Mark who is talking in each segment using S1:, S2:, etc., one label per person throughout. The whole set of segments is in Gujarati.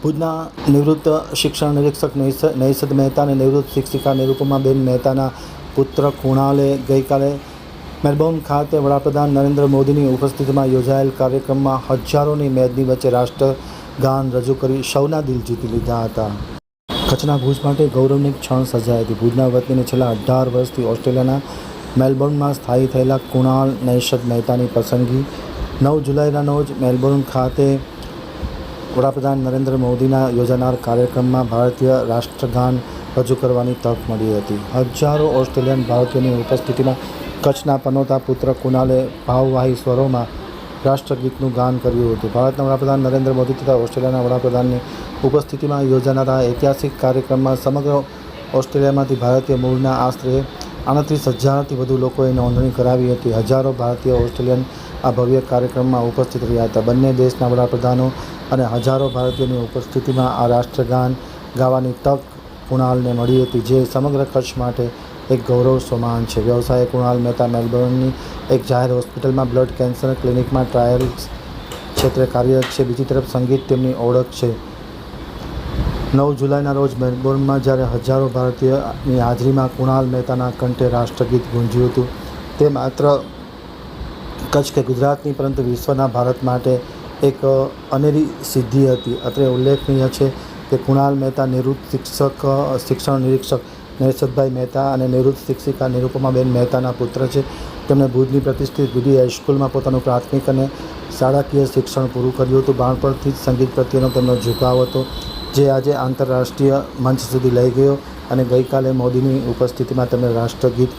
S1: ભુજના નિવૃત્ત શિક્ષણ નિરીક્ષક નૈષદ મહેતા અને નિવૃત્ત શિક્ષિકા નિરુપમાબેન મહેતાના પુત્ર કુણાલે ગઈકાલે મેલબોર્ન ખાતે વડાપ્રધાન નરેન્દ્ર મોદીની ઉપસ્થિતિમાં યોજાયેલ કાર્યક્રમમાં હજારોની મેદની વચ્ચે રાષ્ટ્રગાન રજૂ કરી સૌના દિલ જીતી લીધા હતા. કચ્છના ભુજ માટે ગૌરવની ક્ષણ સર્જાઈ હતી. ભુજના વતનીને છેલ્લા 18 વર્ષથી ઓસ્ટ્રેલિયાના મેલબોર્નમાં સ્થાયી થયેલા કુણાલ નૈષદ મહેતાની પસંદગી 9 જુલાઈના રોજ મેલબોર્ન ખાતે વડાપ્રધાન નરેન્દ્ર મોદીના યોજાનાર કાર્યક્રમમાં ભારતીય રાષ્ટ્રગાન રજૂ કરવાની તક મળી હતી. હજારો ઓસ્ટ્રેલિયન ભારતીયોની ઉપસ્થિતિમાં કચ્છના પનોતા પુત્ર કુણાલે ભાવવાહી સ્વરોમાં રાષ્ટ્રગીતનું ગાન કર્યું હતું. ભારતના વડાપ્રધાન નરેન્દ્ર મોદી તથા ઓસ્ટ્રેલિયાના વડાપ્રધાનની ઉપસ્થિતિમાં યોજાનારા ઐતિહાસિક કાર્યક્રમમાં સમગ્ર ઓસ્ટ્રેલિયામાંથી ભારતીય મૂળના આશરે 38,000થી વધુ લોકોએ નોંધણી કરાવી હતી. હજારો ભારતીય ઓસ્ટ્રેલિયન આ ભવ્ય કાર્યક્રમમાં ઉપસ્થિત રહ્યા હતા. બંને દેશના વડાપ્રધાનો અને હજારો ભારતીયોની ઉપસ્થિતિમાં આ રાષ્ટ્રગાન ગાવાની તક કુણાલને મળી હતી, જે સમગ્ર કચ્છ માટે એક ગૌરવ સમાન છે. વ્યવસાયે કુણાલ મહેતા મેલબોર્નની એક જાહેર હોસ્પિટલમાં બ્લડ કેન્સર ક્લિનિકમાં ટ્રાયલ્સ ક્ષેત્રે કાર્યરત છે. બીજી તરફ સંગીત તેમની ઓળખ છે. 9 જુલાઈના રોજ મેલબોર્નમાં જ્યારે હજારો ભારતીયોની હાજરીમાં કુણાલ મહેતાના કંઠે રાષ્ટ્રગીત ગુંજ્યું હતું, તે માત્ર કચ્છ કે ગુજરાતની પરંતુ વિશ્વના ભારત માટે એક અનેરી સિદ્ધિ હતી. અત્રે ઉલ્લેખનીય છે કે કુણાલ મહેતા નિવૃત્ત શિક્ષણ નિરીક્ષક નૈષદભાઈ મહેતા અને નિવૃત્ત શિક્ષિકા નિરુપમાબેન મહેતાના પુત્ર છે. તેમણે ભુજની પ્રતિષ્ઠિત વીડી હાઈસ્કૂલમાં પોતાનું પ્રાથમિક અને શાળાકીય શિક્ષણ પૂરું કર્યું હતું. બાળપણથી જ સંગીત પ્રત્યેનો તેમનો ઝુકાવ હતો, જે આજે આંતરરાષ્ટ્રીય મંચ સુધી લઈ ગયો અને ગઈકાલે મોદીની ઉપસ્થિતિમાં તેમણે રાષ્ટ્રગીત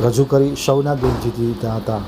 S1: રજૂ કરી સૌના દિલ જીતી લીધા હતા.